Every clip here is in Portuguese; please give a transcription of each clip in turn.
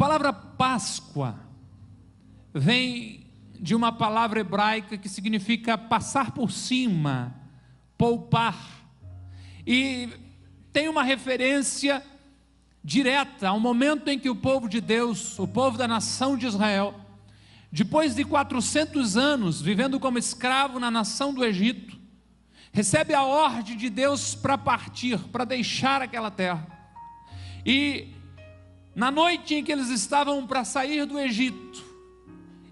palavra Páscoa vem de uma palavra hebraica que significa passar por cima, poupar, e tem uma referência direta ao momento em que o povo de Deus, o povo da nação de Israel, depois de 400 anos vivendo como escravo na nação do Egito, recebe a ordem de Deus para partir, para deixar aquela terra. E na noite em que eles estavam para sair do Egito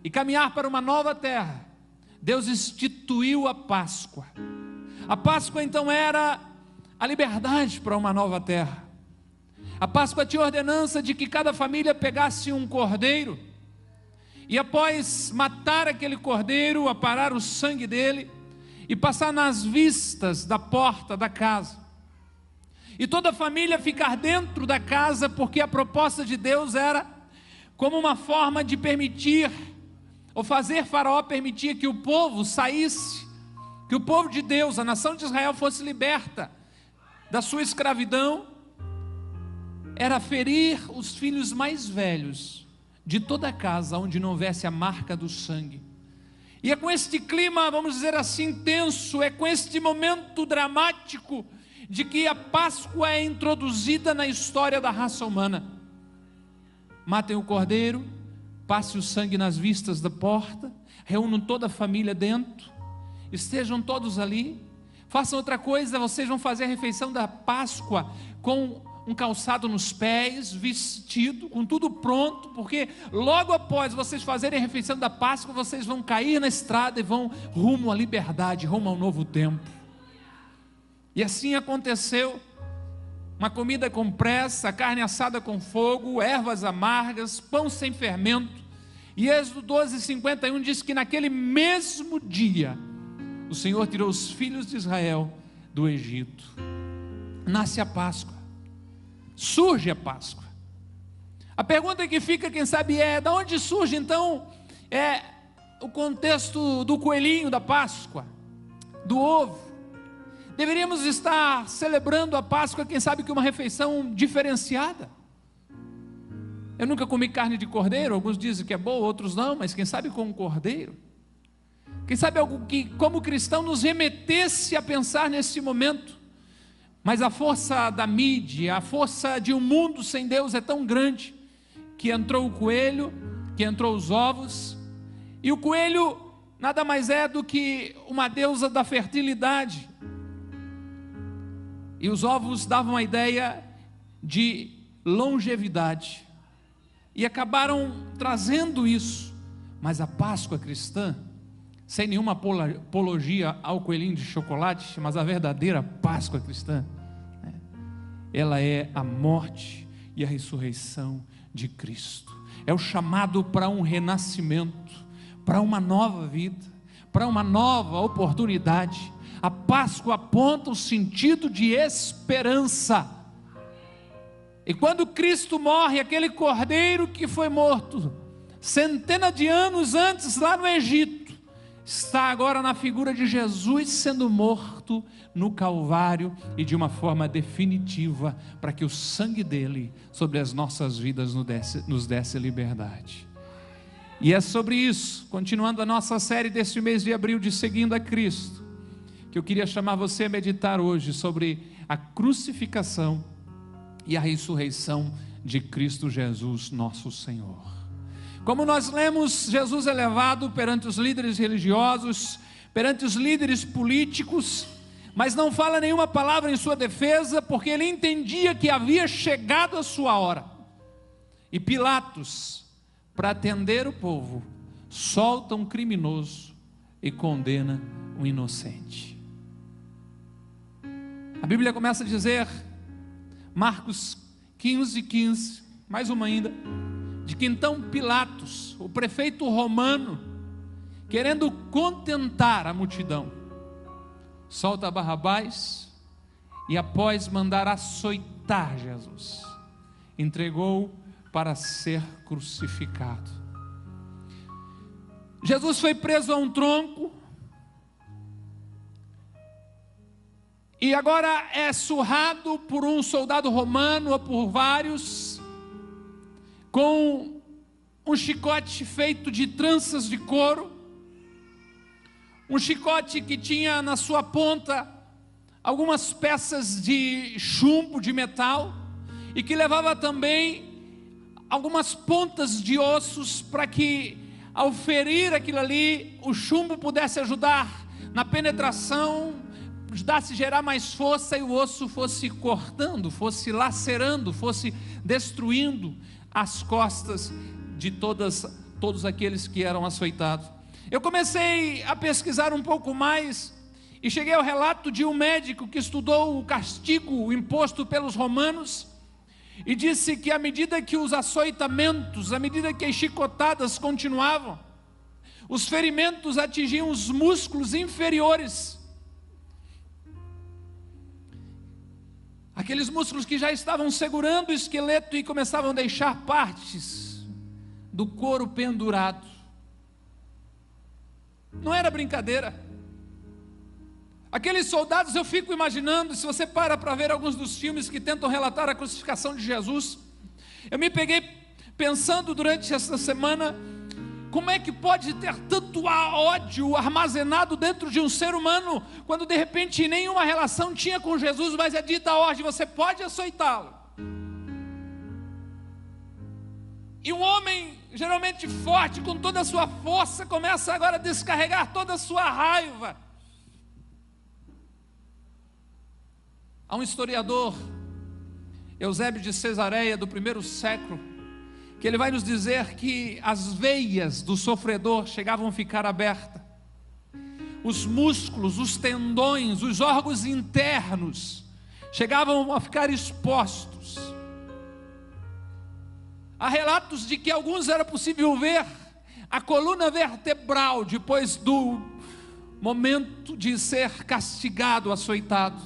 e caminhar para uma nova terra, Deus instituiu a Páscoa. A Páscoa então era a liberdade para uma nova terra. A Páscoa tinha ordenança de que cada família pegasse um cordeiro e, após matar aquele cordeiro, aparar o sangue dele e passar nas vistas da porta da casa, e toda a família ficar dentro da casa, porque a proposta de Deus era como uma forma de permitir, ou fazer Faraó permitir que o povo saísse, que o povo de Deus, a nação de Israel, fosse liberta da sua escravidão. Era ferir os filhos mais velhos de toda a casa onde não houvesse a marca do sangue. E é com este clima, vamos dizer assim, tenso, é com este momento dramático de que a Páscoa é introduzida na história da raça humana. Matem o cordeiro, passe o sangue nas vistas da porta, reúnam toda a família dentro, estejam todos ali, façam outra coisa, vocês vão fazer a refeição da Páscoa com um calçado nos pés, vestido, com tudo pronto, porque logo após vocês fazerem a refeição da Páscoa, vocês vão cair na estrada e vão rumo à liberdade, rumo ao novo tempo. E assim aconteceu. Uma comida com pressa, carne assada com fogo, ervas amargas, pão sem fermento. E Êxodo 12:51 diz que naquele mesmo dia o Senhor tirou os filhos de Israel do Egito. Nasce a Páscoa, surge a Páscoa. A pergunta que fica, quem sabe, é: de onde surge então o contexto do coelhinho da Páscoa, do ovo? Deveríamos estar celebrando a Páscoa, quem sabe, que uma refeição diferenciada. Eu nunca comi carne de cordeiro, alguns dizem que é boa, outros não, mas quem sabe com um cordeiro. Quem sabe algo que, como cristão, nos remetesse a pensar nesse momento. Mas a força da mídia, a força de um mundo sem Deus é tão grande, que entrou o coelho, que entrou os ovos, e o coelho nada mais é do que uma deusa da fertilidade, e os ovos davam a ideia de longevidade, e acabaram trazendo isso. Mas a Páscoa cristã, sem nenhuma apologia ao coelhinho de chocolate, mas a verdadeira Páscoa cristã, ela é a morte e a ressurreição de Cristo. É o chamado para um renascimento, para uma nova vida, para uma nova oportunidade. A Páscoa aponta o sentido de esperança. E quando Cristo morre, aquele cordeiro que foi morto centenas de anos antes lá no Egito, está agora na figura de Jesus sendo morto no Calvário, e de uma forma definitiva, para que o sangue dele sobre as nossas vidas nos desse liberdade. E é sobre isso, continuando a nossa série deste mês de abril de Seguindo a Cristo, que eu queria chamar você a meditar hoje sobre a crucificação e a ressurreição de Cristo Jesus, nosso Senhor. Como nós lemos, Jesus é levado perante os líderes religiosos, perante os líderes políticos, mas não fala nenhuma palavra em sua defesa, porque ele entendia que havia chegado a sua hora. E Pilatos, para atender o povo, solta um criminoso e condena um inocente. A Bíblia começa a dizer, Marcos 15:15, mais uma ainda, de que então Pilatos, o prefeito romano, querendo contentar a multidão, solta Barrabás, e após mandar açoitar Jesus, entregou para ser crucificado. Jesus foi preso a um tronco, e agora é surrado por um soldado romano ou por vários, com um chicote feito de tranças de couro, um chicote que tinha na sua ponta algumas peças de chumbo, de metal, e que levava também algumas pontas de ossos para que, ao ferir aquilo ali, o chumbo pudesse ajudar na penetração, ajudasse a gerar mais força e o osso fosse cortando, fosse lacerando, fosse destruindo as costas de todos aqueles que eram açoitados. Eu comecei a pesquisar um pouco mais e cheguei ao relato de um médico que estudou o castigo imposto pelos romanos e disse que à medida que os açoitamentos, à medida que as chicotadas continuavam, os ferimentos atingiam os músculos inferiores, aqueles músculos que já estavam segurando o esqueleto e começavam a deixar partes do couro pendurado. Não era brincadeira. Aqueles soldados, eu fico imaginando, se você para ver alguns dos filmes que tentam relatar a crucificação de Jesus, eu me peguei pensando durante essa semana, como é que pode ter tanto ódio armazenado dentro de um ser humano, quando de repente nenhuma relação tinha com Jesus, mas é dita a ordem, você pode açoitá-lo. E um homem geralmente forte, com toda a sua força, começa agora a descarregar toda a sua raiva. Há um historiador, Eusébio de Cesareia, do primeiro século, que ele vai nos dizer que as veias do sofredor chegavam a ficar abertas, os músculos, os tendões, os órgãos internos chegavam a ficar expostos. Há relatos de que alguns era possível ver a coluna vertebral depois do momento de ser castigado, açoitado.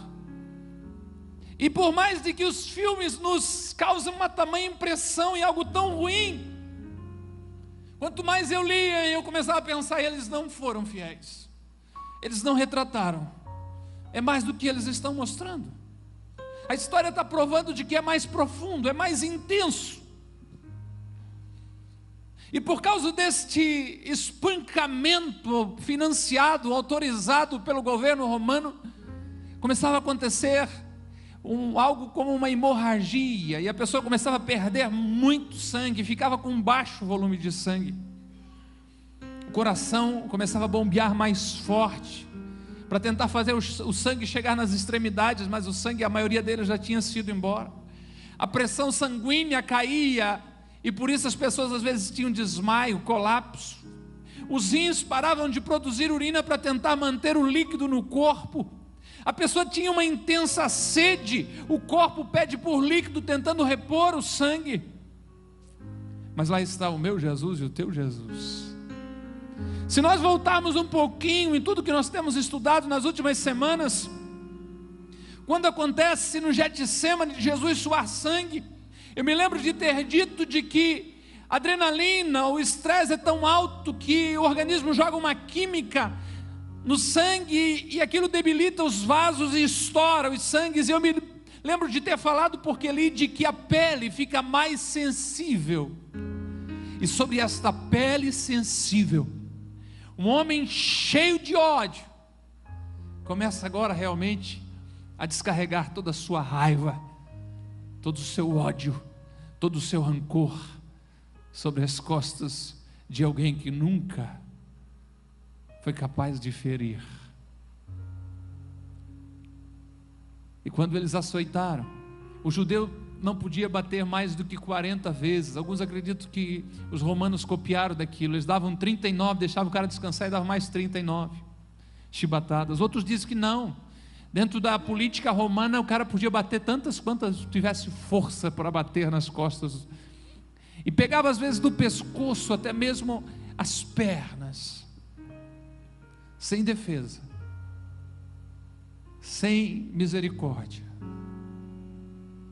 E por mais de que os filmes nos causam uma tamanha impressão e algo tão ruim, quanto mais eu lia, eu começava a pensar, eles não foram fiéis, eles não retrataram, é mais do que eles estão mostrando. A história está provando de que é mais profundo, é mais intenso. E por causa deste espancamento financiado, autorizado pelo governo romano, começava a acontecer algo como uma hemorragia, e a pessoa começava a perder muito sangue, ficava com um baixo volume de sangue, o coração começava a bombear mais forte, para tentar fazer o sangue chegar nas extremidades, mas o sangue, a maioria dele já tinha sido embora, a pressão sanguínea caía, e por isso as pessoas às vezes tinham desmaio, colapso, os rins paravam de produzir urina para tentar manter o líquido no corpo, a pessoa tinha uma intensa sede, o corpo pede por líquido tentando repor o sangue, mas lá está o meu Jesus e o teu Jesus. Se nós voltarmos um pouquinho em tudo que nós temos estudado nas últimas semanas, quando acontece no Getsêmani de Jesus suar sangue, eu me lembro de ter dito de que a adrenalina, o estresse é tão alto que o organismo joga uma química no sangue e aquilo debilita os vasos e estoura os sangues. Eu me lembro de ter falado, porque li, de que a pele fica mais sensível, e sobre esta pele sensível, um homem cheio de ódio começa agora realmente a descarregar toda a sua raiva, todo o seu ódio, todo o seu rancor sobre as costas de alguém que nunca foi capaz de ferir. E quando eles açoitaram, o judeu não podia bater mais do que 40 vezes. Alguns acreditam que os romanos copiaram daquilo, eles davam 39, deixavam o cara descansar e davam mais 39 chibatadas. Outros dizem que não, dentro da política romana o cara podia bater tantas quantas tivesse força para bater nas costas, e pegava às vezes do pescoço até mesmo as pernas, sem defesa, sem misericórdia.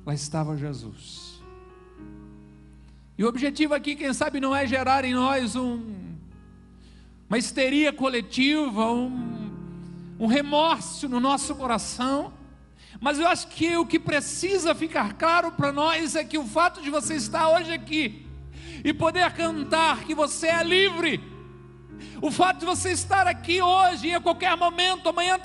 Lá estava Jesus. E o objetivo aqui, quem sabe, não é gerar em nós uma histeria coletiva, um remorso no nosso coração, mas eu acho que o que precisa ficar claro para nós é que o fato de você estar hoje aqui, e poder cantar que você é livre. O fato de você estar aqui hoje e a qualquer momento, amanhã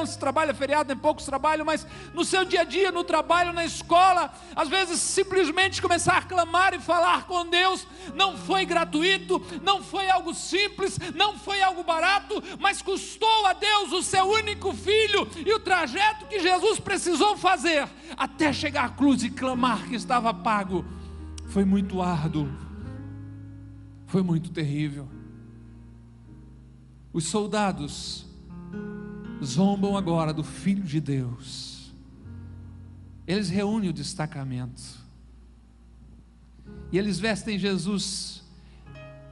se trabalha feriado, nem poucos trabalham, mas no seu dia a dia, no trabalho, na escola, às vezes simplesmente começar a clamar e falar com Deus, não foi gratuito, não foi algo simples, não foi algo barato, mas custou a Deus o seu único filho, e o trajeto que Jesus precisou fazer até chegar à cruz e clamar que estava pago, foi muito árduo, foi muito terrível. Os soldados zombam agora do Filho de Deus. Eles reúnem o destacamento e eles vestem Jesus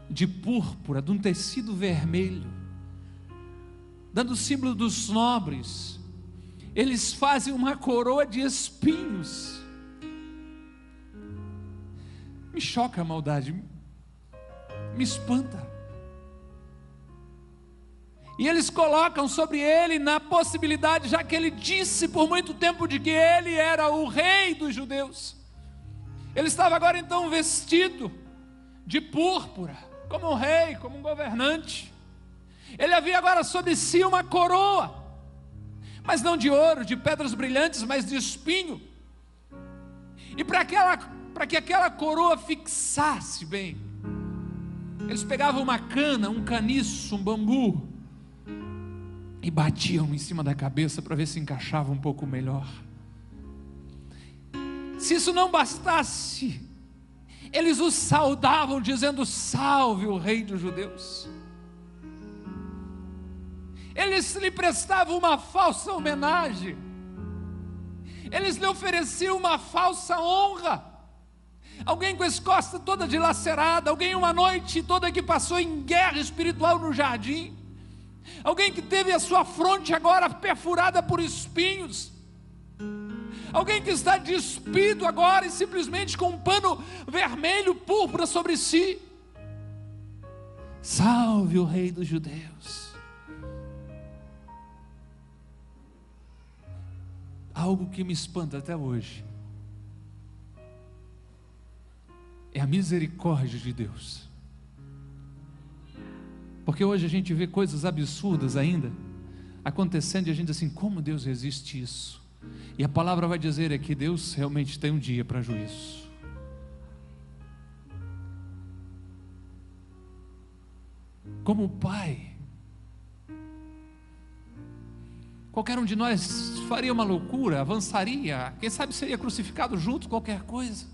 de púrpura, de um tecido vermelho, dando o símbolo dos nobres. Eles fazem uma coroa de espinhos. Me choca a maldade, me espanta. E eles colocam sobre ele na possibilidade, já que ele disse por muito tempo de que ele era o rei dos judeus. Ele estava agora então vestido de púrpura, como um rei, como um governante. Ele havia agora sobre si uma coroa, mas não de ouro, de pedras brilhantes, mas de espinho. E para que aquela coroa fixasse bem, eles pegavam uma cana, um caniço, um bambu, e batiam em cima da cabeça para ver se encaixava um pouco melhor. Se isso não bastasse, eles o saudavam dizendo: salve o rei dos judeus. Eles lhe prestavam uma falsa homenagem, eles lhe ofereciam uma falsa honra. Alguém com as costas toda dilacerada, alguém uma noite toda que passou em guerra espiritual no jardim, alguém que teve a sua fronte agora perfurada por espinhos, alguém que está despido agora e simplesmente com um pano vermelho, púrpura sobre si. Salve o rei dos judeus. Algo que me espanta até hoje é a misericórdia de Deus. Porque hoje a gente vê coisas absurdas ainda acontecendo e a gente diz assim: como Deus resiste isso? E a palavra vai dizer é que Deus realmente tem um dia para juízo. Como pai, qualquer um de nós faria uma loucura, avançaria, quem sabe seria crucificado junto, qualquer coisa.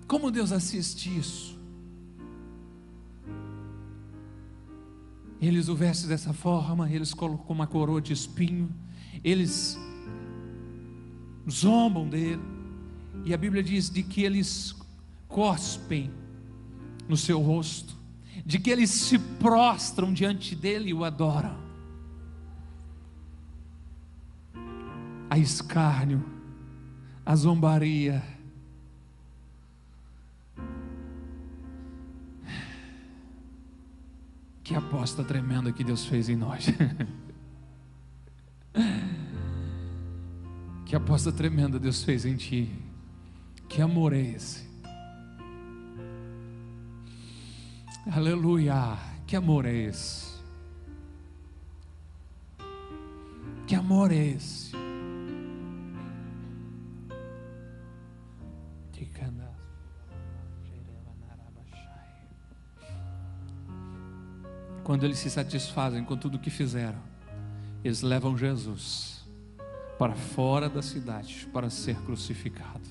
Como Deus assiste isso? Eles o vestem dessa forma, eles colocam uma coroa de espinho, eles zombam dele, e a Bíblia diz de que eles cospem no seu rosto, de que eles se prostram diante dele e o adoram. A escárnio, a zombaria, que aposta tremenda que Deus fez em nós. Que aposta tremenda Deus fez em ti. Que amor é esse? Aleluia. Que amor é esse? Que amor é esse? Quando eles se satisfazem com tudo o que fizeram, eles levam Jesus para fora da cidade para ser crucificado.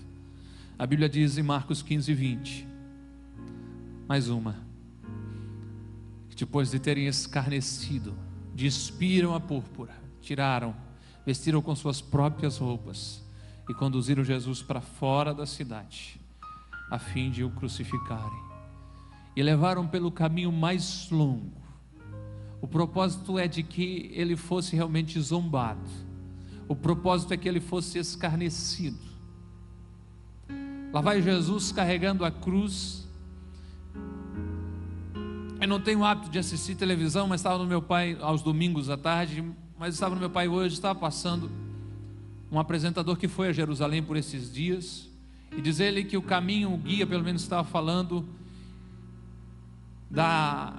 A Bíblia diz em Marcos 15:20, mais uma, que depois de terem escarnecido, despiram a púrpura, tiraram, vestiram com suas próprias roupas e conduziram Jesus para fora da cidade, a fim de o crucificarem, e levaram pelo caminho mais longo. O propósito é de que ele fosse realmente zombado. O propósito é que ele fosse escarnecido. Lá vai Jesus carregando a cruz. Eu não tenho o hábito de assistir televisão, mas estava no meu pai aos domingos à tarde. Mas estava no meu pai hoje, estava passando um apresentador que foi a Jerusalém por esses dias. E diz ele que o caminho, o guia pelo menos estava falando da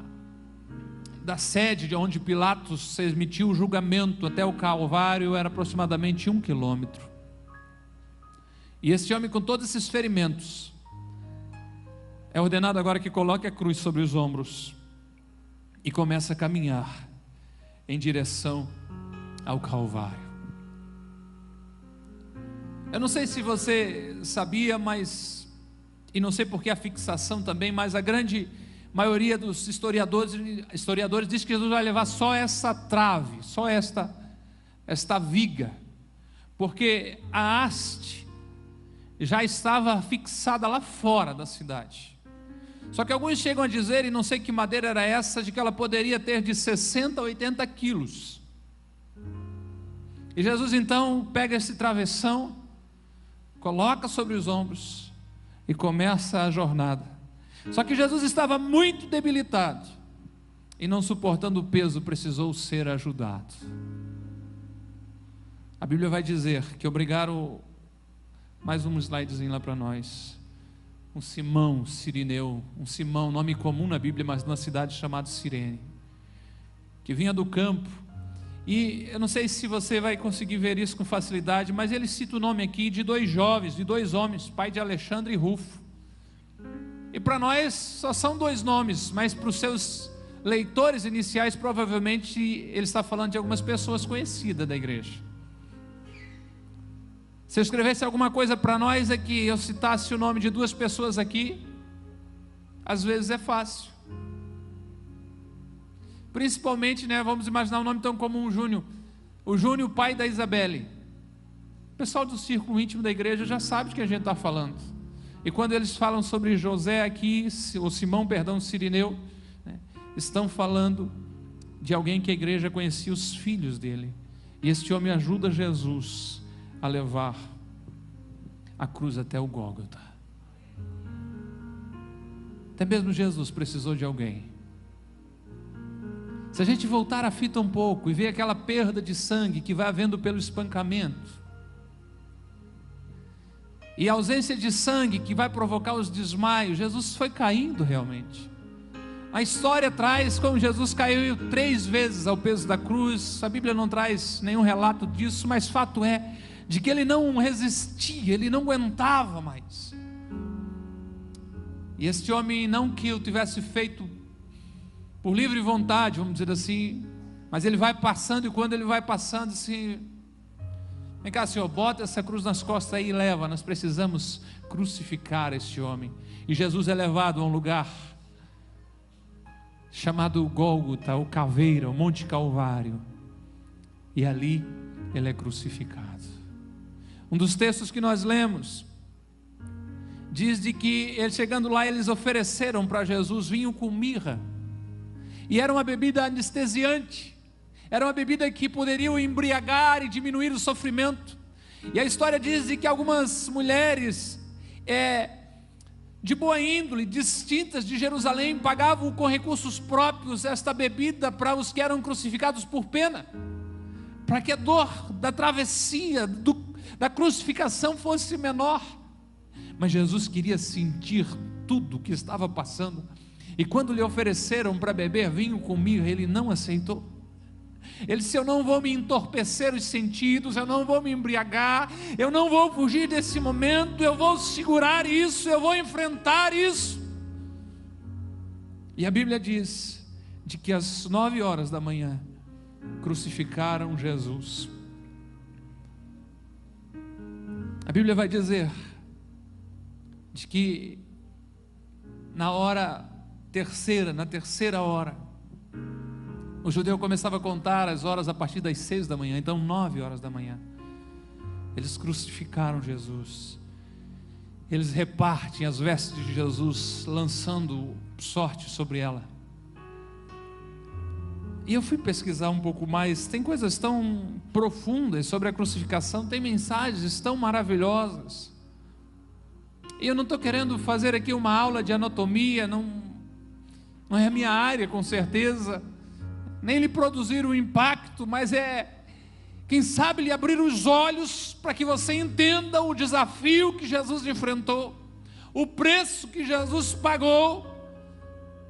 sede de onde Pilatos emitiu o julgamento até o Calvário era aproximadamente 1 quilômetro. E esse homem, com todos esses ferimentos, é ordenado agora que coloque a cruz sobre os ombros e comece a caminhar em direção ao Calvário. Eu não sei se você sabia, mas, e não sei porque a fixação também, mas a grande maioria dos historiadores diz que Jesus vai levar só essa trave, só esta viga, porque a haste já estava fixada lá fora da cidade. Só que alguns chegam a dizer, e não sei que madeira era essa, de que ela poderia ter de 60 a 80 quilos. E Jesus então pega esse travessão, coloca sobre os ombros e começa a jornada. Só que Jesus estava muito debilitado e, não suportando o peso, precisou ser ajudado. A Bíblia vai dizer que obrigaram, mais um slidezinho lá para nós, um Simão Cirineu, um Simão, nome comum na Bíblia, mas numa cidade chamada Cirene, que vinha do campo. E eu não sei se você vai conseguir ver isso com facilidade, mas ele cita o nome aqui de 2 jovens, de 2 homens, pai de Alexandre e Rufo. E para nós só são 2 nomes, mas para os seus leitores iniciais provavelmente ele está falando de algumas pessoas conhecidas da igreja. Se eu escrevesse alguma coisa para nós aqui, eu citasse o nome de 2 pessoas aqui, às vezes é fácil. Principalmente, vamos imaginar um nome tão comum, Júnior. O Júnior, pai da Isabelle. O pessoal do círculo íntimo da igreja já sabe de que a gente está falando. E quando eles falam sobre José aqui, ou Simão, Cirineu, estão falando de alguém que a igreja conhecia os filhos dele. E este homem ajuda Jesus a levar a cruz até o Gólgota. Até mesmo Jesus precisou de alguém. Se a gente voltar a fita um pouco e ver aquela perda de sangue que vai havendo pelo espancamento, e a ausência de sangue que vai provocar os desmaios, Jesus foi caindo realmente. A história traz como Jesus caiu 3 vezes ao peso da cruz. A Bíblia não traz nenhum relato disso, mas fato é de que ele não resistia, ele não aguentava mais. E este homem, não que o tivesse feito por livre vontade, vamos dizer assim, mas ele vai passando, e quando ele vai passando assim: vem cá, Senhor, bota essa cruz nas costas aí e leva, nós precisamos crucificar este homem. E Jesus é levado a um lugar chamado Gólgota, o Caveira, o Monte Calvário, e ali ele é crucificado. Um dos textos que nós lemos diz de que ele, chegando lá, eles ofereceram para Jesus vinho com mirra, e era uma bebida anestesiante, era uma bebida que poderia o embriagar e diminuir o sofrimento. E a história diz de que algumas mulheres de boa índole, distintas de Jerusalém, pagavam com recursos próprios esta bebida para os que eram crucificados por pena, para que a dor da travessia, da crucificação fosse menor. Mas Jesus queria sentir tudo o que estava passando, e quando lhe ofereceram para beber vinho com mirra, ele não aceitou. Ele disse: eu não vou me entorpecer os sentidos, eu não vou me embriagar, eu não vou fugir desse momento, eu vou segurar isso, eu vou enfrentar isso. E a Bíblia diz de que às 9 horas da manhã crucificaram Jesus. A Bíblia vai dizer de que na terceira hora, o judeu começava a contar as horas a partir das 6 da manhã. Então 9 horas da manhã eles crucificaram Jesus. Eles repartem as vestes de Jesus, lançando sorte sobre ela. E eu fui pesquisar um pouco mais. Tem coisas tão profundas sobre a crucificação, tem mensagens tão maravilhosas. E eu não estou querendo fazer aqui uma aula de anatomia, não é a minha área, com certeza, nem lhe produzir um impacto, mas é que quem sabe lhe abrir os olhos para que você entenda o desafio que Jesus enfrentou, o preço que Jesus pagou,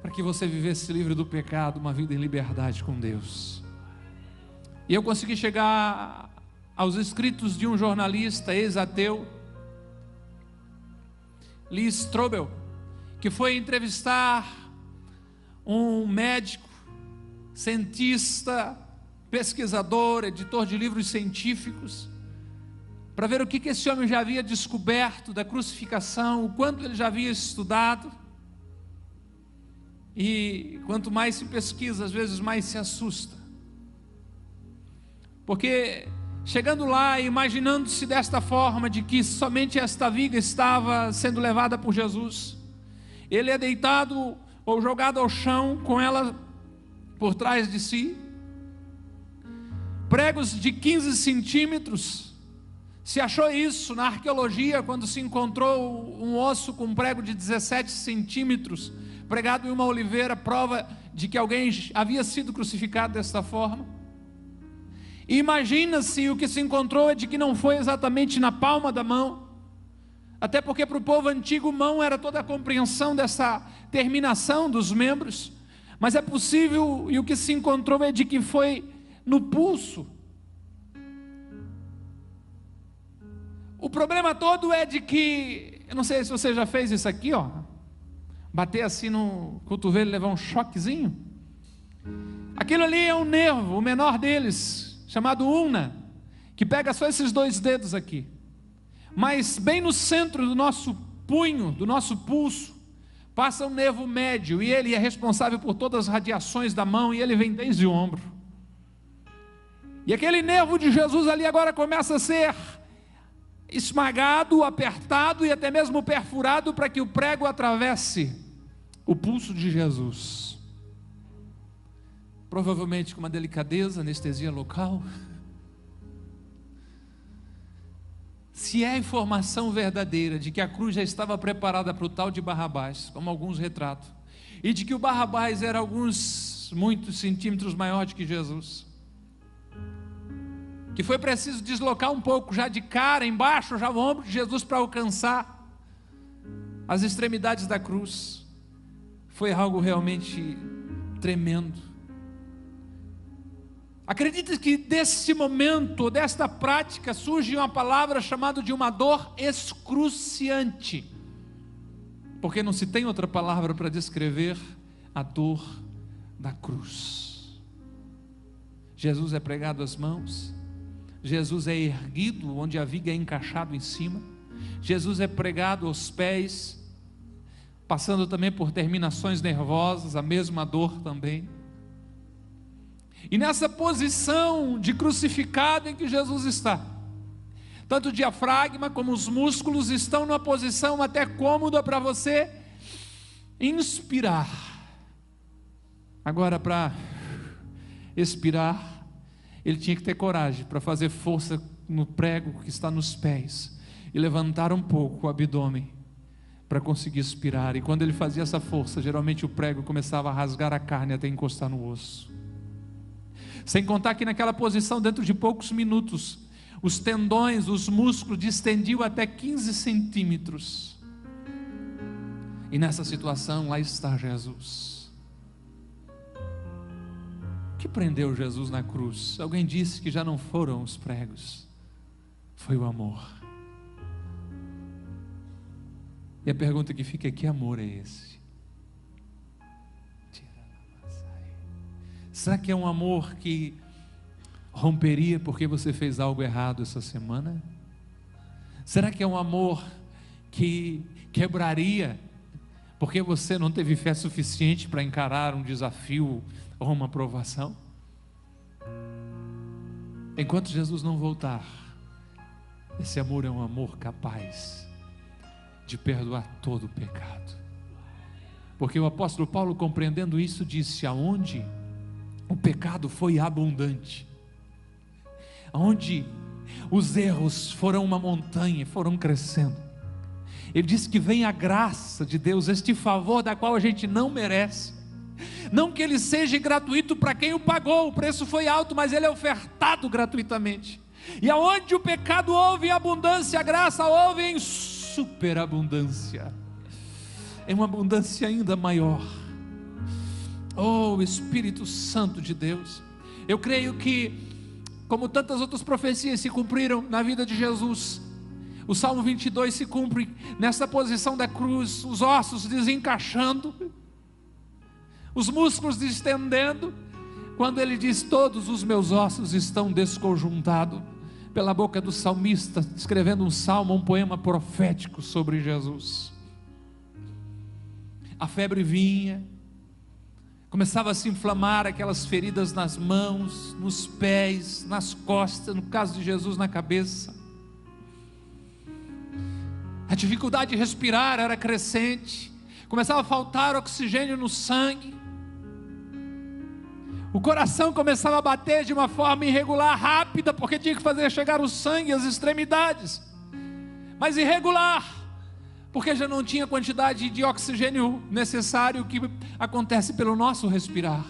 para que você vivesse livre do pecado, uma vida em liberdade com Deus. E eu consegui chegar aos escritos de um jornalista ex-ateu, Lee Strobel, que foi entrevistar um médico, cientista, pesquisador, editor de livros científicos, para ver o que esse homem já havia descoberto da crucificação, o quanto ele já havia estudado. E quanto mais se pesquisa, às vezes mais se assusta, porque chegando lá, imaginando-se desta forma, de que somente esta viga estava sendo levada por Jesus, ele é deitado ou jogado ao chão com ela por trás de si, pregos de 15 centímetros, se achou isso na arqueologia, quando se encontrou um osso com um prego de 17 centímetros, pregado em uma oliveira, prova de que alguém havia sido crucificado desta forma. E imagina-se, o que se encontrou é de que não foi exatamente na palma da mão, até porque para o povo antigo mão era toda a compreensão dessa terminação dos membros, mas é possível, e o que se encontrou é de que foi no pulso. O problema todo é de que, eu não sei se você já fez isso aqui, ó, bater assim no cotovelo e levar um choquezinho. Aquilo ali é um nervo, o menor deles, chamado ulna, que pega só esses 2 dedos aqui, mas bem no centro do nosso punho, do nosso pulso, passa um nervo médio, e ele é responsável por todas as radiações da mão, e ele vem desde o ombro. E aquele nervo de Jesus ali agora começa a ser esmagado, apertado e até mesmo perfurado, para que o prego atravesse o pulso de Jesus, provavelmente com uma delicadeza, anestesia local. Se é a informação verdadeira de que a cruz já estava preparada para o tal de Barrabás, como alguns retratam, e de que o Barrabás era muitos centímetros maior do que Jesus, que foi preciso deslocar um pouco já de cara, embaixo, já o ombro de Jesus, para alcançar as extremidades da cruz, foi algo realmente tremendo. Acredite que desse momento, desta prática, surge uma palavra chamada de uma dor excruciante, porque não se tem outra palavra para descrever a dor da cruz. Jesus é pregado às mãos, Jesus é erguido onde a viga é encaixado em cima, Jesus é pregado aos pés, passando também por terminações nervosas, a mesma dor também. E nessa posição de crucificado em que Jesus está, tanto o diafragma como os músculos estão numa posição até cômoda para você inspirar. Agora, para expirar, ele tinha que ter coragem para fazer força no prego que está nos pés e levantar um pouco o abdômen para conseguir expirar. E quando ele fazia essa força, geralmente o prego começava a rasgar a carne até encostar no osso. Sem contar que naquela posição, dentro de poucos minutos, os tendões, os músculos distendiam até 15 centímetros. E nessa situação, lá está Jesus. O que prendeu Jesus na cruz? Alguém disse que já não foram os pregos, foi o amor. E a pergunta que fica é: que amor é esse? Será que é um amor que romperia porque você fez algo errado essa semana? Será que é um amor que quebraria porque você não teve fé suficiente para encarar um desafio ou uma provação? Enquanto Jesus não voltar, esse amor é um amor capaz de perdoar todo o pecado. Porque o apóstolo Paulo, compreendendo isso, disse: aonde o pecado foi abundante, onde os erros foram uma montanha, foram crescendo, ele disse que vem a graça de Deus, este favor da qual a gente não merece, Não que ele seja gratuito para quem o pagou, o preço foi alto, mas ele é ofertado gratuitamente. E aonde o pecado houve em abundância, a graça houve em superabundância, em uma abundância ainda maior. Oh, Espírito Santo de Deus, eu creio que, como tantas outras profecias se cumpriram na vida de Jesus, o Salmo 22 se cumpre nessa posição da cruz, os ossos desencaixando, os músculos distendendo, quando ele diz: todos os meus ossos estão desconjuntados, pela boca do salmista, escrevendo um salmo, um poema profético sobre Jesus. A febre vinha, começava a se inflamar, aquelas feridas nas mãos, nos pés, nas costas, no caso de Jesus, na cabeça. A dificuldade de respirar era crescente, começava a faltar oxigênio no sangue, o coração começava a bater de uma forma irregular, rápida, porque tinha que fazer chegar o sangue às extremidades, mas irregular, porque já não tinha a quantidade de oxigênio necessário que acontece pelo nosso respirar.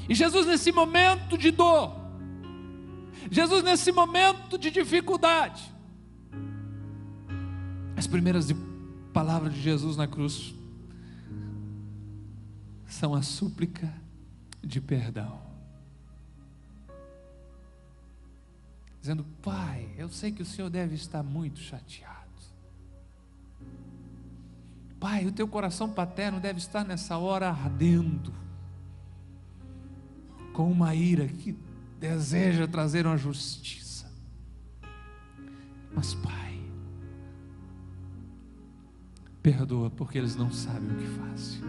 E Jesus, nesse momento de dor, Jesus, nesse momento de dificuldade, as primeiras palavras de Jesus na cruz são a súplica de perdão, dizendo: Pai, eu sei que o Senhor deve estar muito chateado. Pai, o teu coração paterno deve estar nessa hora ardendo com uma ira que deseja trazer uma justiça. Mas Pai, perdoa, porque eles não sabem o que fazem.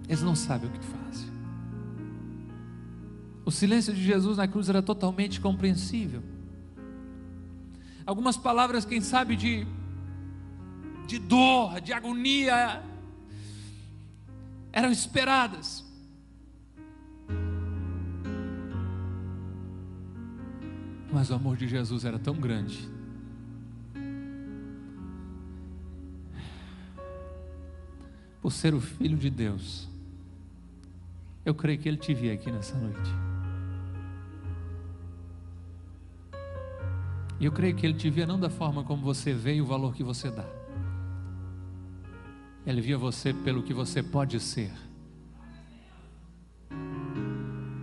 Eles não sabem o que fazem. O silêncio de Jesus na cruz era totalmente compreensível. Algumas palavras, quem sabe, de dor, de agonia, eram esperadas. Mas o amor de Jesus era tão grande, por ser o Filho de Deus. Eu creio que Ele te via aqui nessa noite, e eu creio que Ele te via não da forma como você vê e o valor que você dá. Ele via você pelo que você pode ser,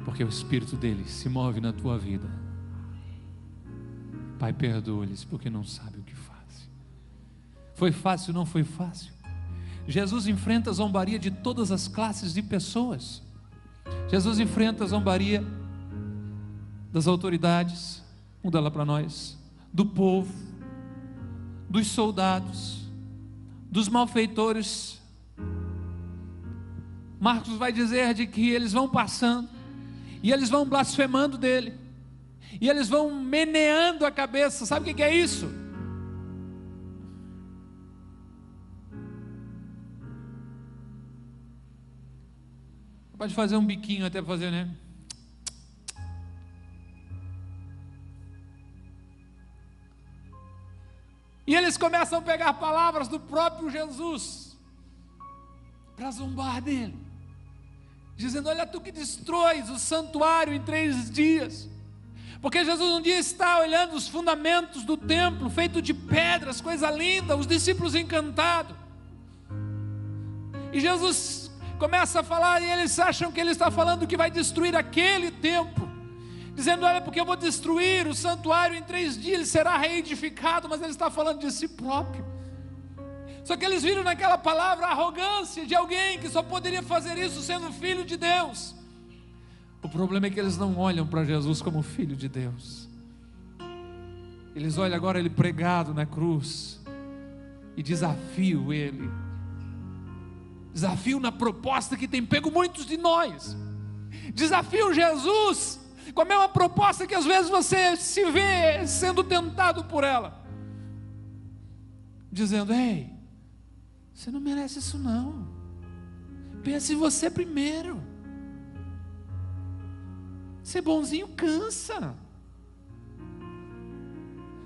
porque o Espírito dele se move na tua vida. Pai, perdoa-lhes, porque não sabem o que fazem. Foi fácil? Não foi fácil. Jesus enfrenta a zombaria de todas as classes de pessoas. Jesus enfrenta a zombaria das autoridades, muda lá para nós, do povo, dos soldados, dos malfeitores. Marcos vai dizer de que eles vão passando e eles vão blasfemando dele, e eles vão meneando a cabeça. Sabe o que é isso? Pode fazer um biquinho até fazer, né? E eles começam a pegar palavras do próprio Jesus para zombar dele, dizendo: olha, tu que destróis o santuário em 3 dias. Porque Jesus um dia está olhando os fundamentos do templo, feito de pedras, coisa linda, os discípulos encantados. E Jesus começa a falar, e eles acham que ele está falando que vai destruir aquele templo, dizendo: olha, porque eu vou destruir o santuário em 3 dias, ele será reedificado. Mas ele está falando de si próprio. Só que eles viram naquela palavra a arrogância de alguém que só poderia fazer isso sendo filho de Deus. O problema é que eles não olham para Jesus como filho de Deus. Eles olham agora ele pregado na cruz e desafiam ele. Desafio na proposta que tem pego muitos de nós. Desafio Jesus com a mesma proposta que às vezes você se vê sendo tentado por ela, dizendo: ei, você não merece isso não. Pense em você primeiro. Ser bonzinho cansa.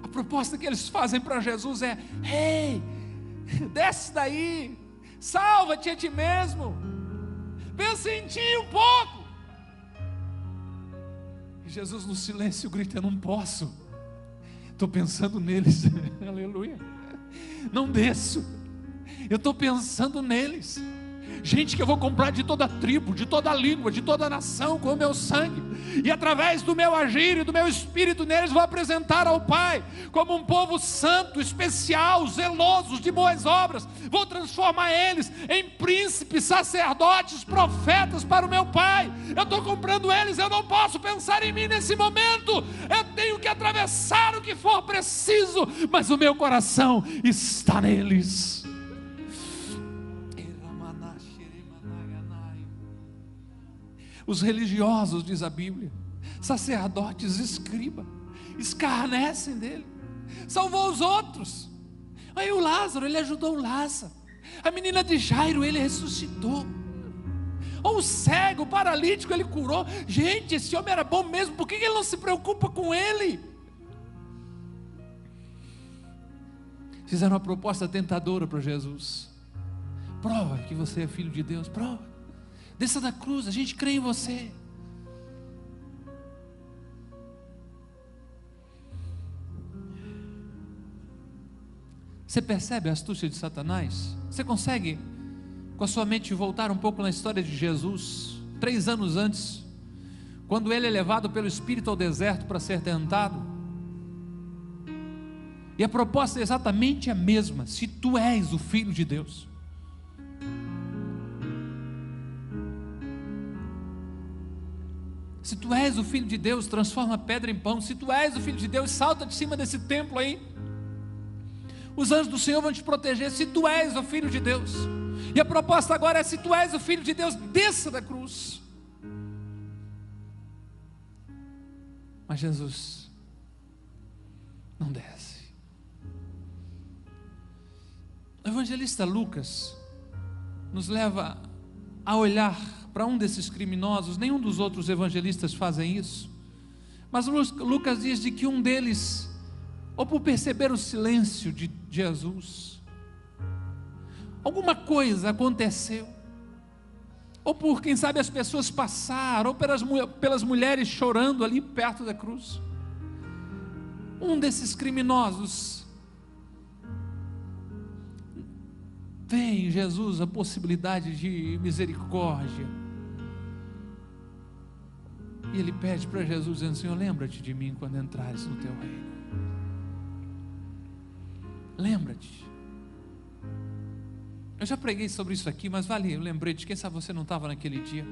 A proposta que eles fazem para Jesus é: ei, desce daí, salva-te a ti mesmo, pensa em ti um pouco. E Jesus no silêncio grita: eu não posso, estou pensando neles. Aleluia. Não desço, eu estou pensando neles. Gente que eu vou comprar de toda tribo, de toda língua, de toda nação com o meu sangue, e através do meu agir e do meu espírito neles vou apresentar ao Pai como um povo santo, especial, zelosos de boas obras. Vou transformar eles em príncipes, sacerdotes, profetas para o meu Pai. Eu estou comprando eles, eu não posso pensar em mim nesse momento, eu tenho que atravessar o que for preciso, mas o meu coração está neles. Os religiosos, diz a Bíblia, sacerdotes, escriba, escarnecem dele. Salvou os outros. Aí o Lázaro, ele ajudou o Lázaro. A menina de Jairo, ele ressuscitou. Ou o cego, o paralítico, ele curou. Gente, esse homem era bom mesmo, por que ele não se preocupa com ele? Fizeram uma proposta tentadora para Jesus: prova que você é filho de Deus, prova. Desça da cruz, a gente crê em você. Você percebe a astúcia de Satanás? Você consegue, com a sua mente, voltar um pouco na história de Jesus, 3 anos antes, quando ele é levado pelo Espírito ao deserto para ser tentado? E a proposta é exatamente a mesma: se tu és o Filho de Deus. Se tu és o Filho de Deus, transforma a pedra em pão. Se tu és o Filho de Deus, salta de cima desse templo aí. Os anjos do Senhor vão te proteger. Se tu és o Filho de Deus. E a proposta agora é: se tu és o Filho de Deus, desça da cruz. Mas Jesus não desce. O evangelista Lucas nos leva a olhar para um desses criminosos. Nenhum dos outros evangelistas fazem isso, mas Lucas diz de que um deles, ou por perceber o silêncio de Jesus, alguma coisa aconteceu, ou por, quem sabe, as pessoas passaram, ou pelas mulheres chorando ali perto da cruz, um desses criminosos vê em Jesus a possibilidade de misericórdia, e ele pede para Jesus, dizendo: Senhor, lembra-te de mim quando entrares no teu reino. Lembra-te. Eu já preguei sobre isso aqui, mas vale, eu lembrei de quem sabe você não estava naquele dia.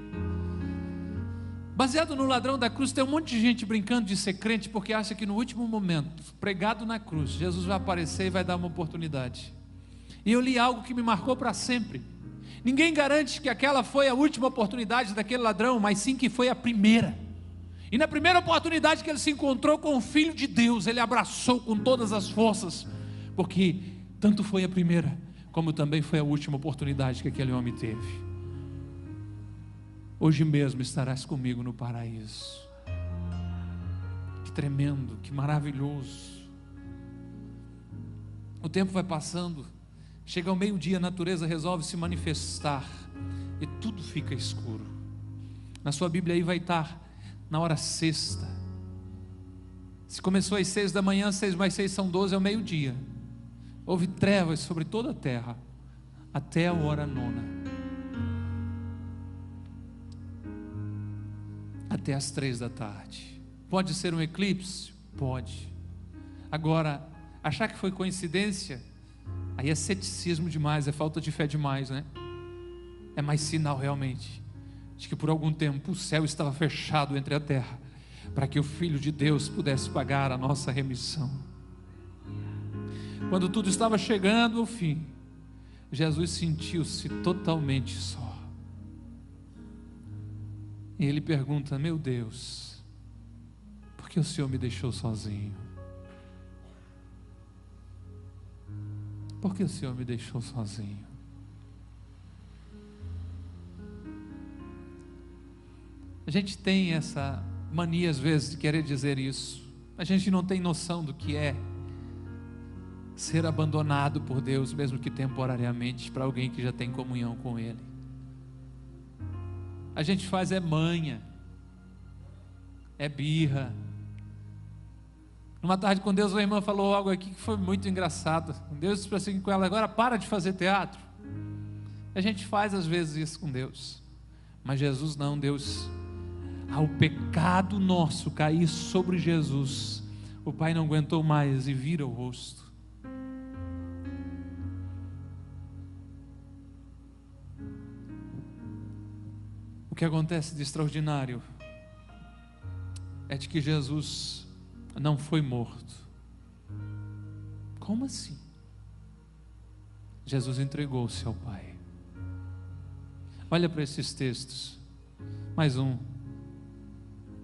Baseado no ladrão da cruz, tem um monte de gente brincando de ser crente, porque acha que no último momento, pregado na cruz, Jesus vai aparecer e vai dar uma oportunidade. E eu li algo que me marcou para sempre. Ninguém garante que aquela foi a última oportunidade daquele ladrão, mas sim que foi a primeira. E na primeira oportunidade que ele se encontrou com o Filho de Deus, ele abraçou com todas as forças, porque tanto foi a primeira, como também foi a última oportunidade que aquele homem teve. Hoje mesmo estarás comigo no paraíso. Que tremendo, que maravilhoso. O tempo vai passando, chega ao meio-dia, a natureza resolve se manifestar e tudo fica escuro. Na sua Bíblia aí vai estar na hora sexta. Se começou às 6 da manhã, 6 mais 6 são 12, é o meio-dia. Houve trevas sobre toda a terra até a hora 9, até as 3 da tarde. Pode ser um eclipse? Pode. Agora, achar que foi coincidência, aí é ceticismo demais, é falta de fé demais, né? É mais sinal realmente de que por algum tempo o céu estava fechado entre a terra, para que o Filho de Deus pudesse pagar a nossa remissão. Quando tudo estava chegando ao fim, Jesus sentiu-se totalmente só. E ele pergunta: meu Deus, por que o Senhor me deixou sozinho? Por que o Senhor me deixou sozinho? A gente tem essa mania às vezes de querer dizer isso. A gente não tem noção do que é ser abandonado por Deus, mesmo que temporariamente, para alguém que já tem comunhão com Ele. A gente faz manha, é birra. Numa tarde com Deus, uma irmã falou algo aqui que foi muito engraçado. Deus disse assim com ela: agora para de fazer teatro. A gente faz às vezes isso com Deus, mas Jesus não. Deus, ao pecado nosso cair sobre Jesus, o Pai não aguentou mais e vira o rosto. O que acontece de extraordinário é de que Jesus não foi morto. Como assim? Jesus entregou-se ao Pai. Olha para esses textos. Mais um.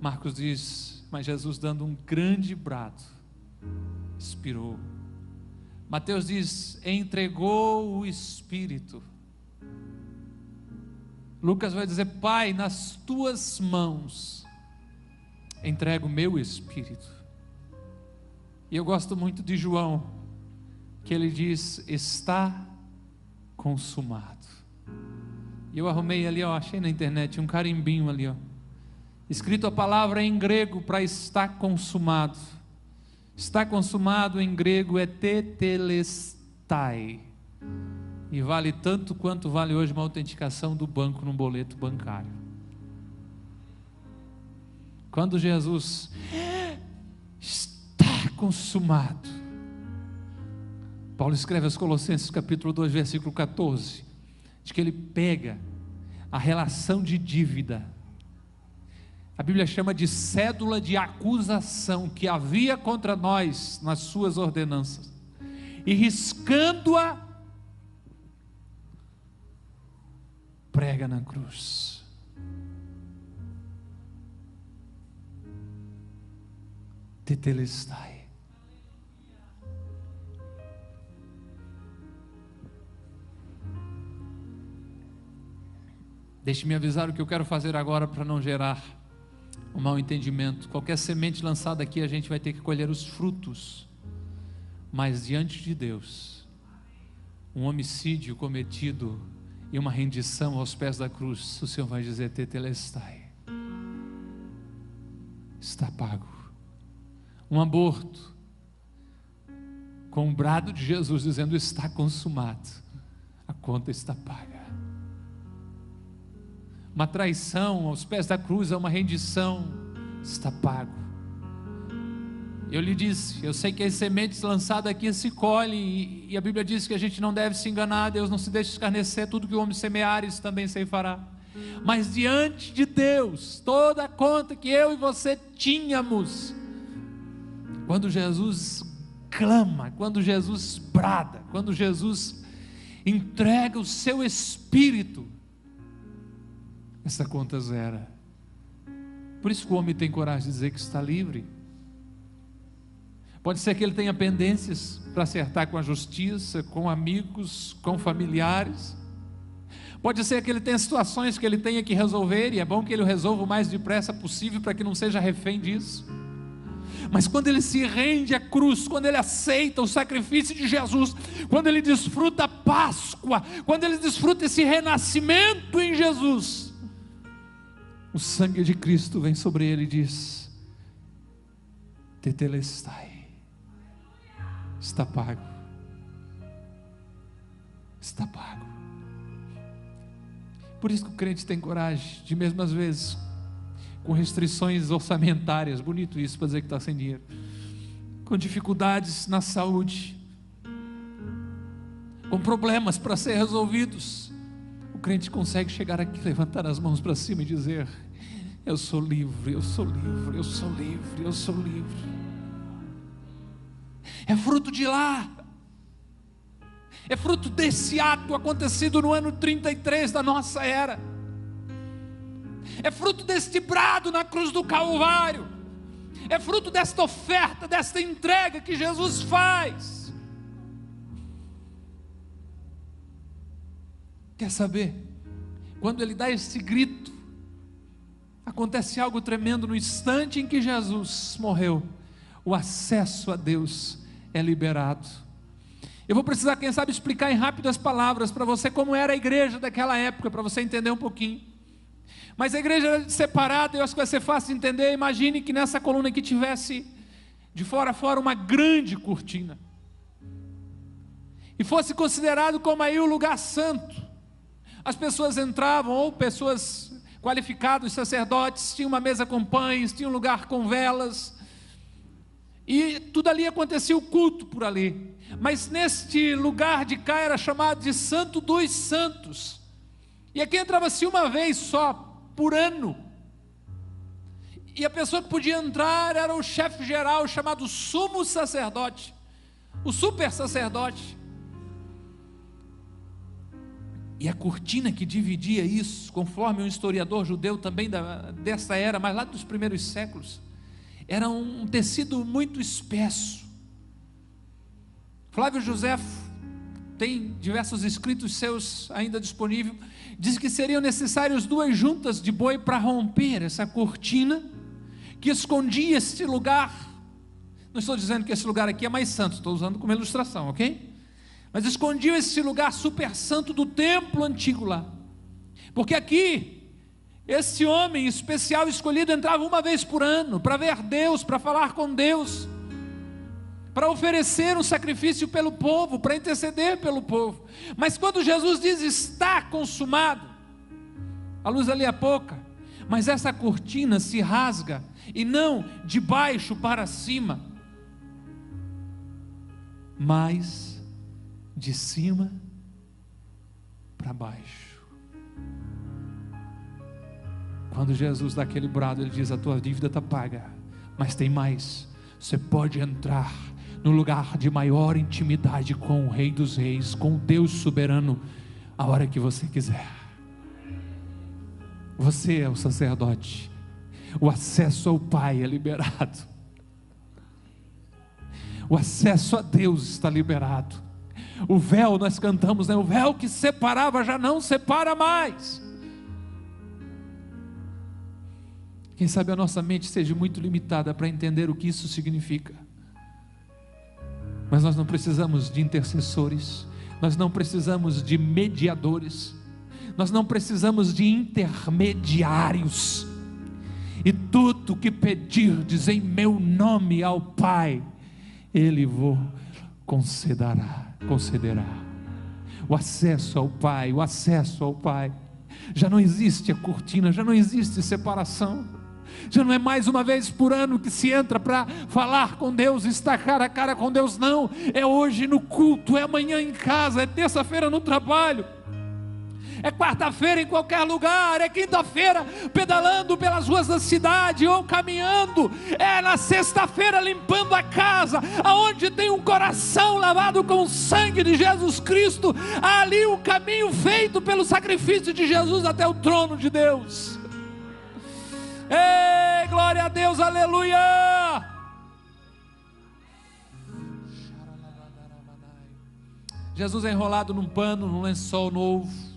Marcos diz: mas Jesus, dando um grande brado, expirou. Mateus diz: entregou o Espírito. Lucas vai dizer: Pai, nas tuas mãos entrego o meu espírito. E eu gosto muito de João, que ele diz: está consumado. E eu arrumei ali, achei na internet um carimbinho ali, escrito a palavra em grego para estar consumado. Está consumado em grego é tetelestai. E vale tanto quanto vale hoje uma autenticação do banco num boleto bancário. Quando Jesus está consumado, Paulo escreve aos Colossenses capítulo 2 versículo 14, de que ele pega a relação de dívida, a Bíblia chama de cédula de acusação que havia contra nós nas suas ordenanças, e riscando-a, prega na cruz. Tetelestai. Deixe-me avisar o que eu quero fazer agora para não gerar um mau entendimento. Qualquer semente lançada aqui, a gente vai ter que colher os frutos. Mas diante de Deus, um homicídio cometido e uma rendição aos pés da cruz, o Senhor vai dizer: tetelestai, está pago. Um aborto, com um brado de Jesus dizendo: está consumado, a conta está paga. Uma traição aos pés da cruz é uma rendição, está pago. Eu lhe disse, eu sei que as sementes lançadas aqui se colhem, e a Bíblia diz que a gente não deve se enganar. Deus não se deixa escarnecer, tudo que o homem semear, isso também ceifará. Mas diante de Deus, toda a conta que eu e você tínhamos, quando Jesus clama, quando Jesus brada, quando Jesus entrega o seu Espírito, essa conta zera. Por isso que o homem tem coragem de dizer que está livre. Pode ser que ele tenha pendências para acertar com a justiça, com amigos, com familiares. Pode ser que ele tenha situações que ele tenha que resolver, e é bom que ele resolva o mais depressa possível para que não seja refém disso. Mas quando ele se rende à cruz, quando ele aceita o sacrifício de Jesus, quando ele desfruta a Páscoa, quando ele desfruta esse renascimento em Jesus, o sangue de Cristo vem sobre ele e diz: tetelestai, está pago, está pago. Por isso que o crente tem coragem de, mesmo às vezes com restrições orçamentárias, bonito isso para dizer que está sem dinheiro, com dificuldades na saúde, com problemas para ser resolvidos, o crente consegue chegar aqui, levantar as mãos para cima e dizer: eu sou livre, eu sou livre, eu sou livre, eu sou livre. É fruto de lá, é fruto desse ato acontecido no ano 33 da nossa era, é fruto deste brado na cruz do Calvário, é fruto desta oferta, desta entrega que Jesus faz. Quer saber? Quando ele dá esse grito, acontece algo tremendo. No instante em que Jesus morreu, o acesso a Deus é liberado. Eu vou precisar, quem sabe, explicar em rápidas palavras para você como era a igreja daquela época, para você entender um pouquinho. Mas a igreja era separada, eu acho que vai ser fácil de entender. Imagine que nessa coluna aqui tivesse de fora a fora uma grande cortina, e fosse considerado como aí o lugar santo. As pessoas entravam, ou pessoas qualificadas, sacerdotes, tinha uma mesa com pães, tinha um lugar com velas, e tudo ali acontecia o culto por ali. Mas neste lugar de cá era chamado de Santo dos Santos, e aqui entrava-se uma vez só por ano, e a pessoa que podia entrar era o chefe geral, chamado sumo sacerdote, o super sacerdote. E a cortina que dividia isso, conforme um historiador judeu também dessa era, mas lá dos primeiros séculos, era um tecido muito espesso. Flávio Josefo tem diversos escritos seus ainda disponíveis, diz que seriam necessárias 2 juntas de boi para romper essa cortina que escondia este lugar. Não estou dizendo que esse lugar aqui é mais santo, estou usando como ilustração, ok? Mas escondiam esse lugar super santo do templo antigo lá, porque aqui esse homem especial escolhido entrava uma vez por ano para ver Deus, para falar com Deus, para oferecer um sacrifício pelo povo, para interceder pelo povo. Mas quando Jesus diz está consumado, a luz ali é pouca, mas essa cortina se rasga, e não de baixo para cima, mas de cima para baixo. Quando Jesus dá aquele brado, ele diz: a tua dívida está paga, mas tem mais, você pode entrar no lugar de maior intimidade com o Rei dos Reis, com o Deus soberano, a hora que você quiser. Você é o sacerdote, o acesso ao Pai é liberado, o acesso a Deus está liberado. O véu, nós cantamos, né? O véu que separava já não separa mais. Quem sabe a nossa mente seja muito limitada para entender o que isso significa. Mas nós não precisamos de intercessores, nós não precisamos de mediadores, nós não precisamos de intermediários. E tudo que pedirdes em meu nome ao Pai, Ele vos concederá. O acesso ao Pai, o acesso ao Pai. Já não existe a cortina, já não existe separação, já não é mais uma vez por ano que se entra para falar com Deus, estar cara a cara com Deus. Não, é hoje no culto, é amanhã em casa, é terça-feira no trabalho, é quarta-feira em qualquer lugar, é quinta-feira pedalando pelas ruas da cidade ou caminhando, é na sexta-feira limpando a casa, aonde tem um coração lavado com o sangue de Jesus Cristo, há ali o caminho feito pelo sacrifício de Jesus até o trono de Deus. Ei, glória a Deus, aleluia! Jesus é enrolado num pano, num lençol novo,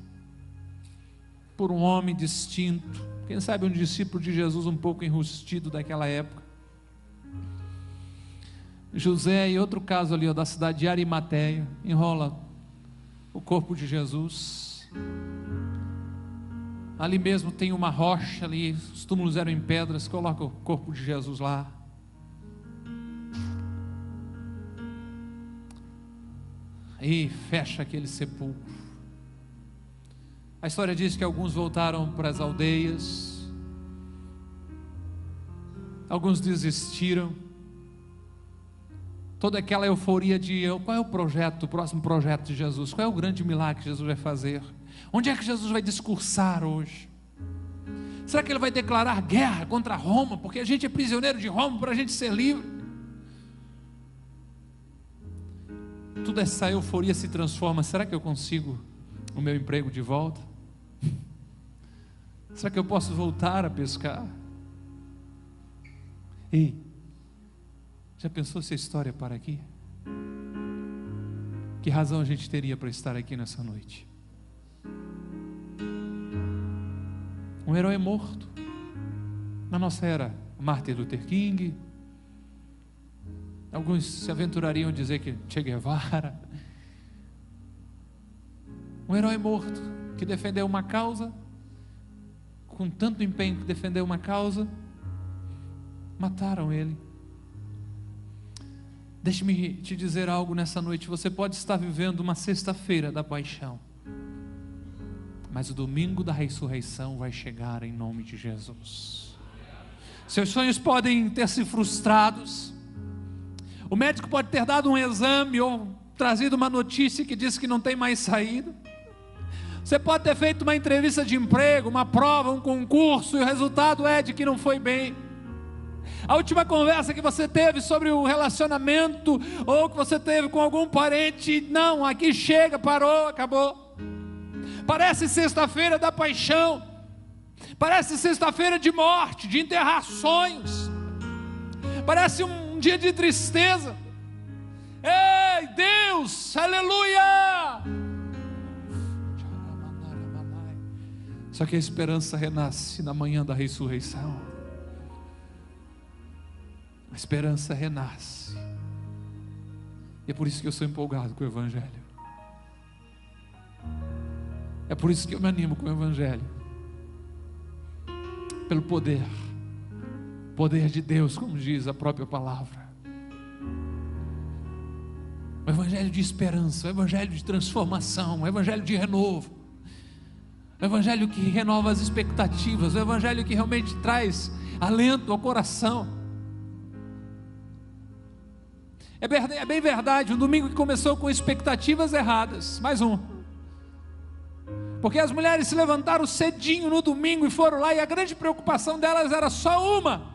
por um homem distinto, quem sabe um discípulo de Jesus um pouco enrustido daquela época. José, e outro caso ali, da cidade de Arimateia, enrola o corpo de Jesus. Ali mesmo tem uma rocha ali, os túmulos eram em pedras, coloca o corpo de Jesus lá. E fecha aquele sepulcro. A história diz que alguns voltaram para as aldeias, alguns desistiram. Toda aquela euforia de qual é o projeto, o próximo projeto de Jesus, qual é o grande milagre que Jesus vai fazer, onde é que Jesus vai discursar hoje? Será que ele vai declarar guerra contra Roma, porque a gente é prisioneiro de Roma, para a gente ser livre? Toda essa euforia se transforma: será que eu consigo o meu emprego de volta? Será que eu posso voltar a pescar? Ei, já pensou se a história para aqui? Que razão a gente teria para estar aqui nessa noite? Um herói morto. Na nossa era, Martin Luther King. Alguns se aventurariam a dizer que Che Guevara. Um herói morto que defendeu uma causa, com tanto empenho que defendeu uma causa, mataram ele. Deixe-me te dizer algo nessa noite. Você pode estar vivendo uma sexta-feira da paixão, mas o domingo da ressurreição vai chegar em nome de Jesus. Seus sonhos podem ter se frustrados, o médico pode ter dado um exame ou trazido uma notícia que diz que não tem mais saída. Você pode ter feito uma entrevista de emprego, uma prova, um concurso, e o resultado é de que não foi bem. A última conversa que você teve sobre o relacionamento, ou que você teve com algum parente, não, aqui chega, parou, acabou. Parece sexta-feira da paixão, parece sexta-feira de morte, de enterrar sonhos, parece um dia de tristeza. Ei, Deus, aleluia! Só que a esperança renasce na manhã da ressurreição. A esperança renasce. E é por isso que eu sou empolgado com o Evangelho. É por isso que eu me animo com o Evangelho. Pelo poder de Deus, como diz a própria palavra. O Evangelho de esperança, o Evangelho de transformação, o Evangelho de renovo. O Evangelho que renova as expectativas, o Evangelho que realmente traz alento ao coração. É bem verdade, um domingo que começou com expectativas erradas, mais um. Porque as mulheres se levantaram cedinho no domingo e foram lá, e a grande preocupação delas era só uma: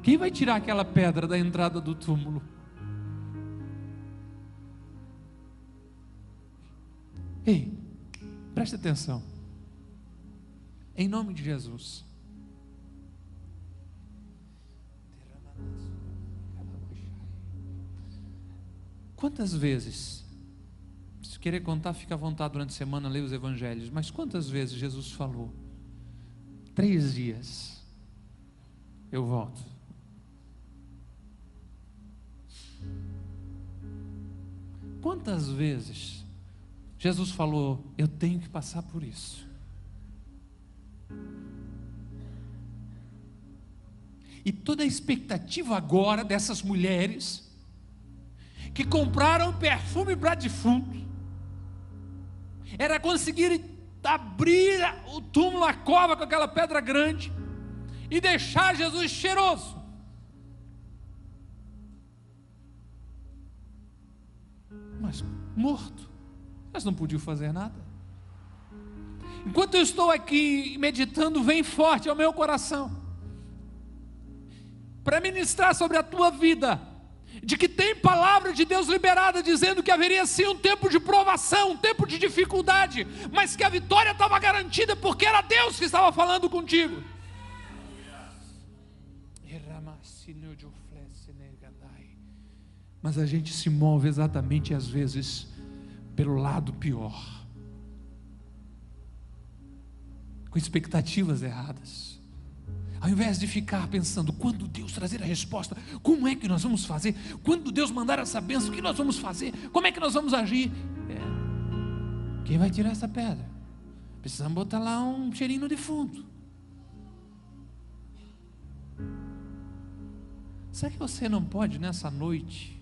quem vai tirar aquela pedra da entrada do túmulo? Ei, preste atenção. Em nome de Jesus. Quantas vezes, se querer contar, fica à vontade durante a semana, leia os evangelhos, mas quantas vezes Jesus falou: 3 dias eu volto. Quantas vezes Jesus falou: eu tenho que passar por isso? E toda a expectativa agora dessas mulheres que compraram perfume para defunto era conseguir abrir o túmulo, a cova com aquela pedra grande e deixar Jesus cheiroso. Mas morto, mas não podiam fazer nada. Enquanto eu estou aqui meditando, vem forte ao meu coração para ministrar sobre a tua vida, de que tem palavra de Deus liberada dizendo que haveria sim um tempo de provação, um tempo de dificuldade, mas que a vitória estava garantida porque era Deus que estava falando contigo. Mas a gente se move exatamente às vezes pelo lado pior, com expectativas erradas. Ao invés de ficar pensando, quando Deus trazer a resposta, como é que nós vamos fazer? Quando Deus mandar essa bênção, o que nós vamos fazer? Como é que nós vamos agir? Quem vai tirar essa pedra? Precisamos botar lá um cheirinho de defunto. Será que você não pode nessa noite,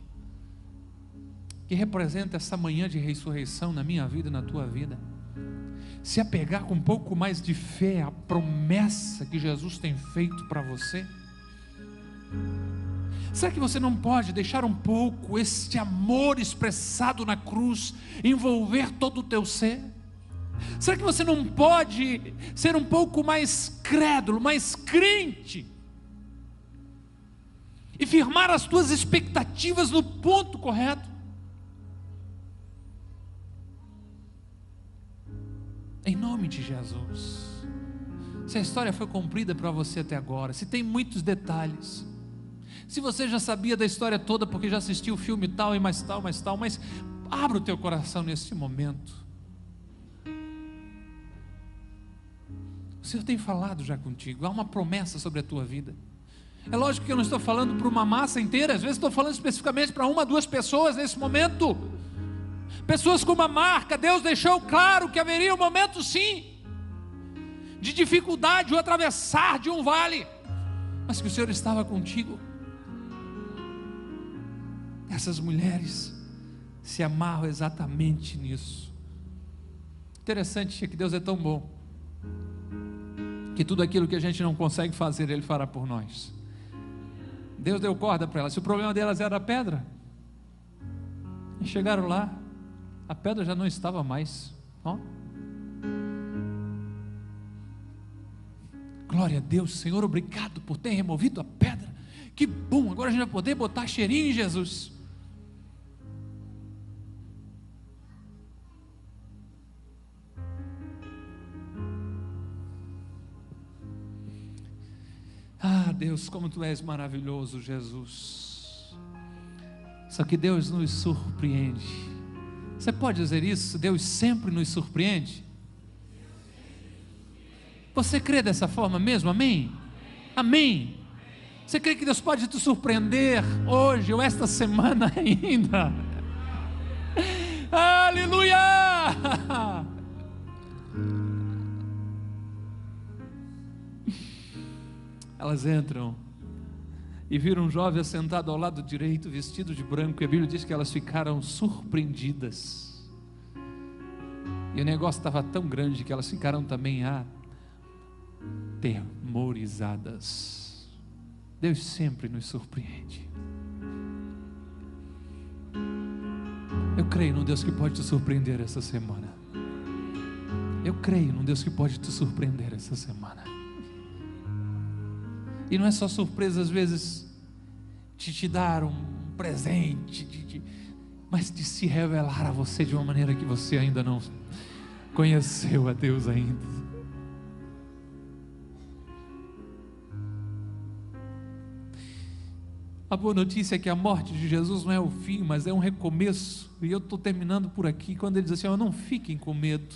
que representa essa manhã de ressurreição na minha vida e na tua vida, se apegar com um pouco mais de fé à promessa que Jesus tem feito para você? Será que você não pode deixar um pouco este amor expressado na cruz envolver todo o teu ser? Será que você não pode ser um pouco mais crédulo, mais crente e firmar as tuas expectativas no ponto correto? Em nome de Jesus. Se a história foi cumprida para você até agora, se tem muitos detalhes, se você já sabia da história toda porque já assistiu o filme tal e mais tal, mas abra o teu coração nesse momento. O Senhor tem falado já contigo, há uma promessa sobre a tua vida. É lógico que eu não estou falando para uma massa inteira, às vezes estou falando especificamente para 1, 2 pessoas nesse momento. pessoas com uma marca. Deus deixou claro que haveria um momento, sim, de dificuldade, o atravessar de um vale, mas que o Senhor estava contigo. Essas mulheres se amarram exatamente nisso. Interessante é que Deus é tão bom, que tudo aquilo que a gente não consegue fazer, Ele fará por nós. Deus deu corda para elas. Se o problema delas era a pedra, e chegaram lá, a pedra já não estava mais. Ó. Glória a Deus, Senhor, obrigado por ter removido a pedra. Que bom, agora a gente vai poder botar cheirinho em Jesus. Ah, Deus, como Tu és maravilhoso, Jesus. Só que Deus nos surpreende. Você pode dizer isso? Deus sempre nos surpreende? Você crê dessa forma mesmo? Amém? Amém? Você crê que Deus pode te surpreender hoje ou esta semana ainda? Aleluia! Elas entram e viram um jovem assentado ao lado direito, vestido de branco, e a Bíblia diz que elas ficaram surpreendidas, e o negócio estava tão grande que elas ficaram também atemorizadas. Deus sempre nos surpreende. Eu creio num Deus que pode te surpreender essa semana. Eu creio num Deus que pode te surpreender essa semana. E não é só surpresa, às vezes, de te dar um presente, mas de se revelar a você de uma maneira que você ainda não conheceu a Deus ainda. A boa notícia é que a morte de Jesus não é o fim, mas é um recomeço. E eu estou terminando por aqui, quando ele diz assim: não fiquem com medo.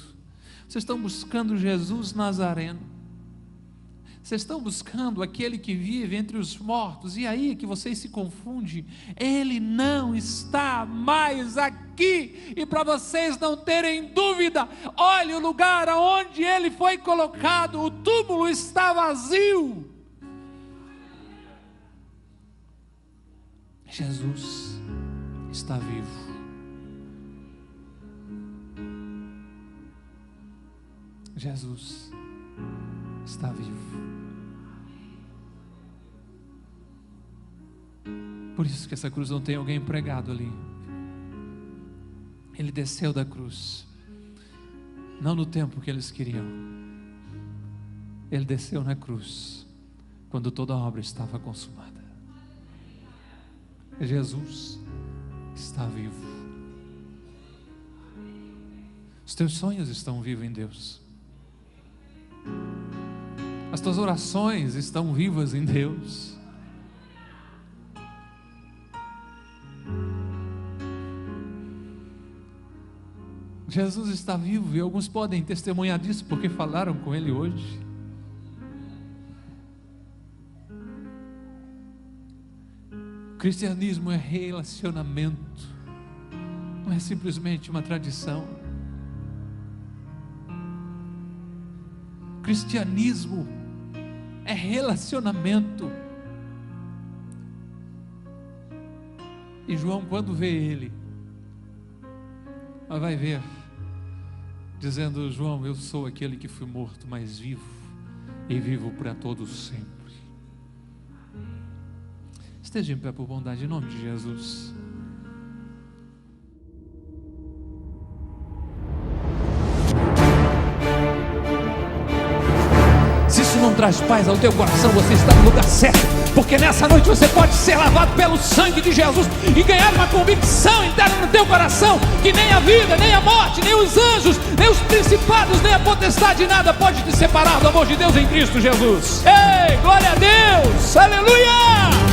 Vocês estão buscando Jesus Nazareno. Vocês estão buscando aquele que vive entre os mortos, e aí é que vocês se confundem. Ele não está mais aqui, e para vocês não terem dúvida, olhe o lugar aonde ele foi colocado, o túmulo está vazio. Jesus está vivo. Jesus está vivo. Por isso que essa cruz não tem alguém pregado ali. Ele desceu da cruz, não no tempo que eles queriam. Ele desceu na cruz quando toda a obra estava consumada. Jesus está vivo. Os teus sonhos estão vivos em Deus. As tuas orações estão vivas em Deus. Jesus está vivo, e alguns podem testemunhar disso porque falaram com Ele hoje. O cristianismo é relacionamento, não é simplesmente uma tradição. O cristianismo é relacionamento. E João, quando vê ele, vai ver dizendo: João, eu sou aquele que fui morto, mas vivo, e vivo para todos sempre. Esteja em pé por bondade, em nome de Jesus. Se isso não traz paz ao teu coração, você está no lugar certo, porque nessa noite você pode ser lavado pelo sangue de Jesus e ganhar uma convicção interna no teu coração, que nem a vida, nem a morte, nem os anjos, nem os principados, nem a potestade, nada pode te separar do amor de Deus em Cristo Jesus. Ei, glória a Deus, aleluia!